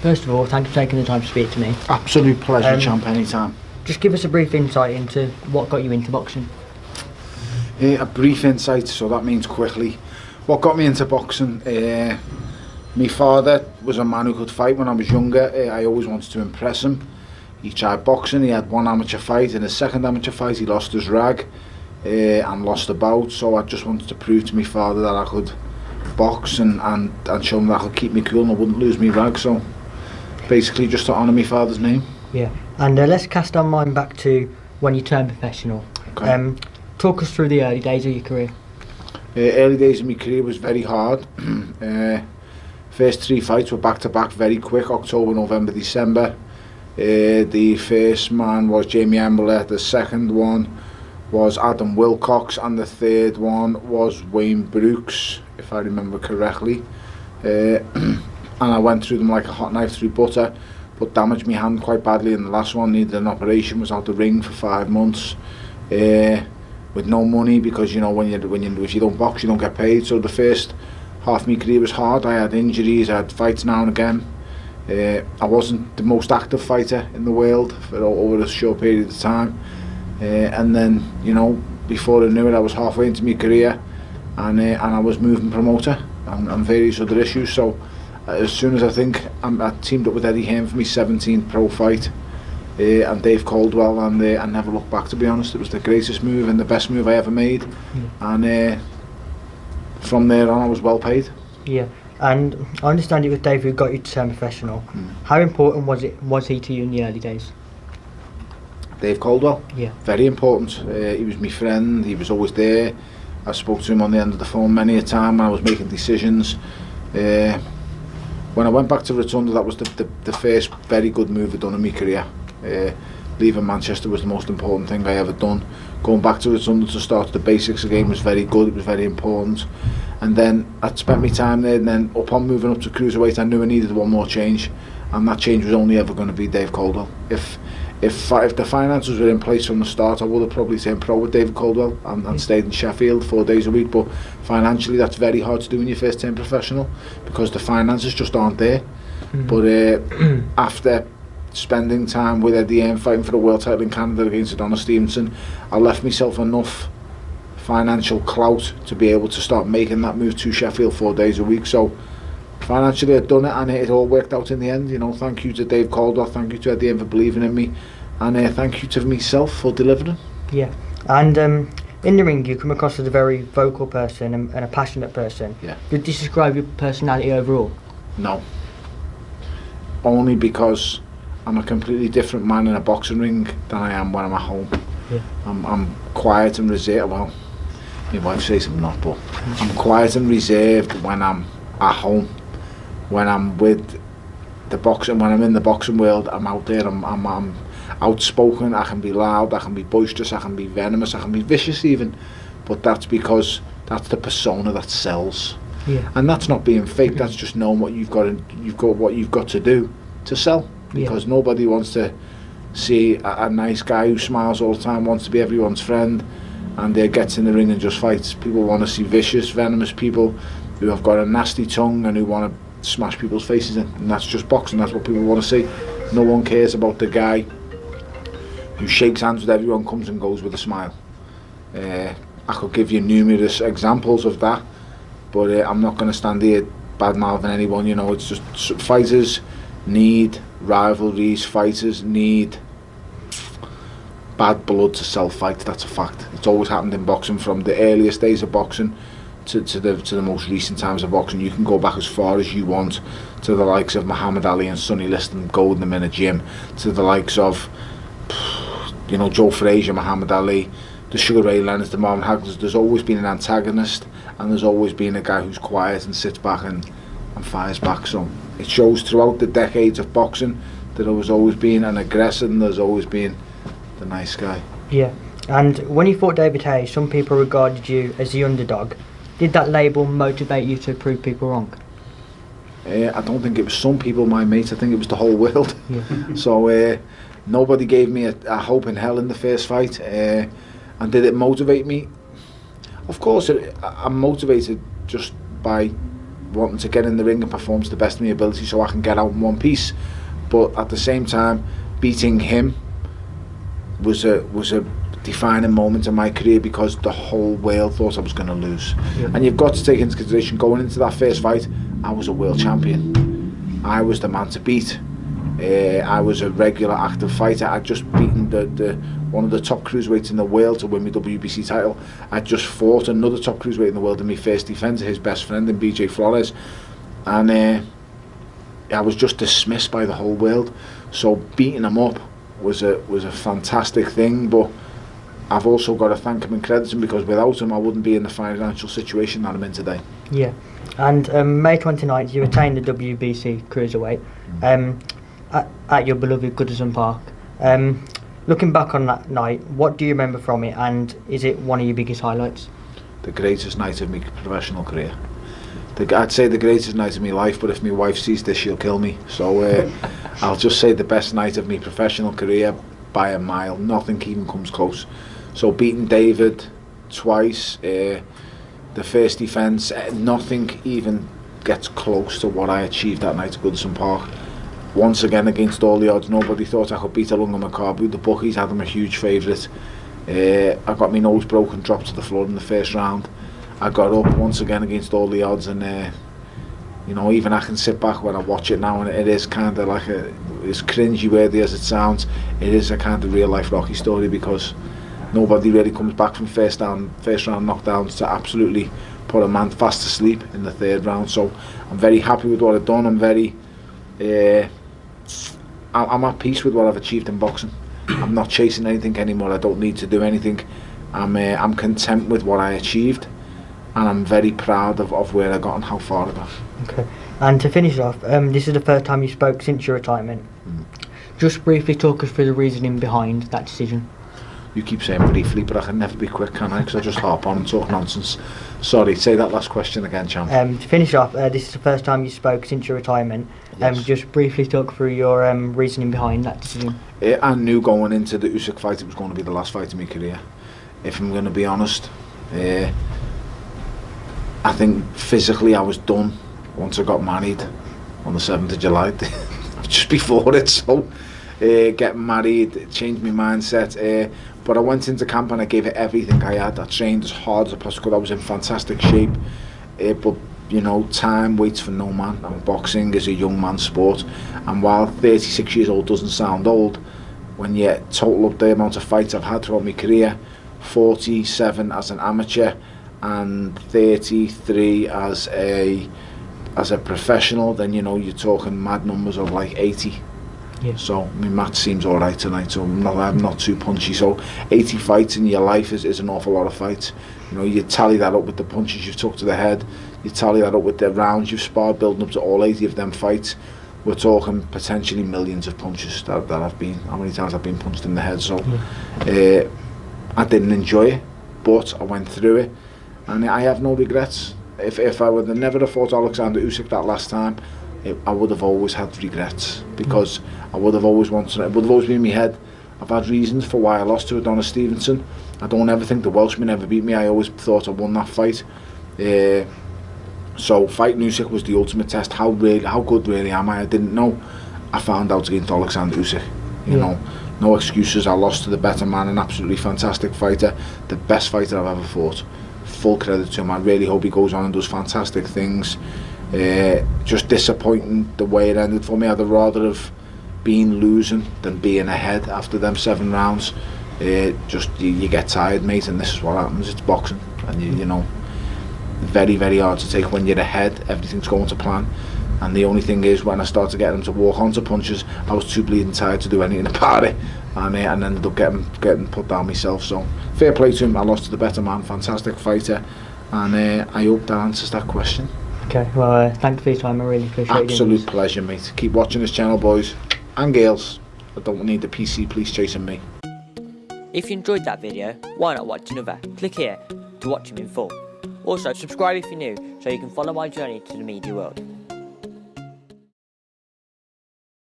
First of all, thank you for taking the time to speak to me. Absolute pleasure, champ, anytime. Just give us a brief insight into what got you into boxing. A brief insight, so that means quickly. What got me into boxing? My father was a man who could fight when I was younger. I always wanted to impress him. He tried boxing, he had one amateur fight. In his second amateur fight he lost his rag and lost the bout, so I just wanted to prove to my father that I could box and show him that I could keep me cool and I wouldn't lose my rag, so basically just to honour my father's name. Yeah, and let's cast our mind back to when you turned professional. Okay. Talk us through the early days of your career. Early days of my career was very hard. First 3 fights were back to back, very quick, October, November, December. The first man was Jamie Embler, the second one was Adam Wilcox, and the third one was Wayne Brooks, if I remember correctly. And I went through them like a hot knife through butter, but damaged my hand quite badly in the last one, needed an operation, was out the ring for 5 months with no money, because you know if you don't box you don't get paid. So the first half of my career was hard. I had injuries, I had fights now and again. I wasn't the most active fighter in the world for over a short period of time, and then, you know, before I knew it I was halfway into my career, and I was moving promoter and various other issues. So as soon as I teamed up with Eddie Hearn for my 17th pro fight, and Dave Caldwell, and I never looked back, to be honest. It was the greatest move and the best move I ever made, and from there on I was well paid. Yeah. And I understand it was Dave who got you to turn professional. How important was he to you in the early days? Dave Caldwell? Yeah. Very important. He was my friend, he was always there. I spoke to him on the end of the phone many a time when I was making decisions. When I went back to Rotunda, that was the first very good move I'd done in my career. Leaving Manchester was the most important thing I ever done. Going back to Rotunda to start the basics again was very good, it was very important. And then I'd spent my time there, and then upon moving up to cruiserweight I knew I needed one more change, and that change was only ever going to be Dave Caldwell. If the finances were in place from the start, I would have probably turned pro with David Caldwell and stayed in Sheffield 4 days a week, but financially that's very hard to do when you first turn professional, because the finances just aren't there. But after spending time with Eddie Hearn fighting for the world title in Canada against Adonis Stevenson, I left myself enough financial clout to be able to start making that move to Sheffield 4 days a week. So financially I'd done it, and it all worked out in the end. You know, thank you to Dave Caldwell, thank you to Eddie Hearn for believing in me, and thank you to myself for delivering. Yeah, and in the ring you come across as a very vocal person and a passionate person. Yeah. Would you describe your personality overall? No. Only because I'm a completely different man in a boxing ring than I am when I'm at home. Yeah. I'm quiet and reserved. Well, my wife says I'm not, but I'm quiet and reserved when I'm at home. When I'm with the boxing, when I'm in the boxing world, I'm out there. I'm outspoken. I can be loud. I can be boisterous. I can be venomous. I can be vicious even. But that's because that's the persona that sells. Yeah. And that's not being fake. That's just knowing what you've got. What you've got to do to sell. Because nobody wants to see a nice guy who smiles all the time, wants to be everyone's friend, and gets in the ring and just fights. People want to see vicious, venomous people who have got a nasty tongue and who want to smash people's faces in. And that's just boxing. That's what people want to see. No one cares about the guy who shakes hands with everyone, comes and goes with a smile. I could give you numerous examples of that, but I'm not going to stand here bad-mouthing anyone. You know, it's just fighters need rivalries, fighters need bad blood to sell fights. That's a fact. It's always happened in boxing, from the earliest days of boxing to the most recent times of boxing. You can go back as far as you want, to the likes of Muhammad Ali and Sonny Liston goading them in a gym, to the likes of, you know, Joe Frazier, Muhammad Ali, the Sugar Ray Leonards, the Marvin Hagler. There's always been an antagonist, and there's always been a guy who's quiet and sits back and fires back. So it shows throughout the decades of boxing that there was always been an aggressor, and there's always been the nice guy. Yeah. And when you fought David Haye, some people regarded you as the underdog. Did that label motivate you to prove people wrong? I don't think it was some people, my mates. I think it was the whole world. Yeah. So nobody gave me a hope in hell in the first fight. And did it motivate me? Of course, I'm motivated just by wanting to get in the ring and perform to the best of my ability so I can get out in one piece. But at the same time, beating him was a defining moment in my career, because the whole world thought I was going to lose. Yeah. And you've got to take into consideration, going into that first fight, I was a world champion. I was the man to beat. I was a regular active fighter. I'd just beaten the one of the top cruiserweights in the world to win my WBC title. I'd just fought another top cruiserweight in the world in my first defence, his best friend in BJ Flores, and I was just dismissed by the whole world. So beating him up was a fantastic thing, but I've also got to thank him and credit him, because without him I wouldn't be in the financial situation that I'm in today. Yeah, and May 29th you retained the WBC cruiserweight at your beloved Goodison Park. Looking back on that night, what do you remember from it, and is it one of your biggest highlights? The greatest night of my professional career. I'd say the greatest night of my life, but if my wife sees this she'll kill me. So I'll just say the best night of my professional career by a mile. Nothing even comes close. So beating David twice, the first defence, nothing even gets close to what I achieved that night at Goodison Park. Once again, against all the odds, nobody thought I could beat Alunga Makabu. The bookies had him a huge favourite. I got my nose broken, dropped to the floor in the first round. I got up once again against all the odds, and you know, even I can sit back when I watch it now, and it is kind of like as cringy worthy as it sounds, it is a kind of real life Rocky story, because nobody really comes back from first round knockdowns to absolutely put a man fast to sleep in the third round. So I'm very happy with what I've done. I'm very I'm at peace with what I've achieved in boxing. I'm not chasing anything anymore. I don't need to do anything. I'm content with what I achieved, and I'm very proud of where I got and how far I got. Okay. And to finish off, this is the first time you spoke since your retirement. Just briefly talk us through the reasoning behind that decision. You keep saying briefly, but I can never be quick, can I? Because I just harp on and talk nonsense. Sorry, say that last question again, champ. To finish off, this is the first time you spoke since your retirement. Yes. Just briefly talk through your reasoning behind that decision. I knew going into the Usyk fight it was going to be the last fight of my career. If I'm going to be honest, I think physically I was done once I got married on the 7th of July, just before it. So getting married changed my mindset. But I went into camp and I gave it everything I had. I trained as hard as I possibly could. I was in fantastic shape. But you know, time waits for no man, and boxing is a young man's sport. And while 36 years old doesn't sound old, when you total up the amount of fights I've had throughout my career, 47 as an amateur and 33 as a professional, then you know you're talking mad numbers of like 80. Yeah. So my math seems alright tonight, so I'm not too punchy. So 80 fights in your life is an awful lot of fights. You know, you tally that up with the punches you've took to the head, you tally that up with the rounds you've sparred, building up to all 80 of them fights. We're talking potentially millions of punches that I've been, how many times I've been punched in the head. So I didn't enjoy it, but I went through it, and I have no regrets. If I would have never have fought Alexander Usyk that last time, I would have always had regrets, because I would have always wanted it. It would have always been in my head. I've had reasons for why I lost to Adonis Stevenson. I don't ever think the Welshman ever beat me. I always thought I won that fight. So fighting Usyk was the ultimate test. How good really am I? I didn't know. I found out against Alexander Usyk. You know, no excuses. I lost to the better man, an absolutely fantastic fighter, the best fighter I've ever fought. Full credit to him. I really hope he goes on and does fantastic things. Just disappointing the way it ended for me. I'd rather have been losing than being ahead after them 7 rounds. You get tired, mate, and this is what happens. It's boxing, and you know, very, very hard to take when you're ahead. Everything's going to plan, and the only thing is, when I started getting them to walk onto punches, I was too bleeding tired to do anything about it, and ended up getting put down myself. So fair play to him. I lost to the better man, fantastic fighter, and I hope that answers that question. Okay, well, thanks for your time. I really appreciate it. Absolute pleasure, mate. Keep watching this channel, boys and girls. I don't need the PC police chasing me. If you enjoyed that video, why not watch another? Click here to watch them in full. Also, subscribe if you're new so you can follow my journey to the media world.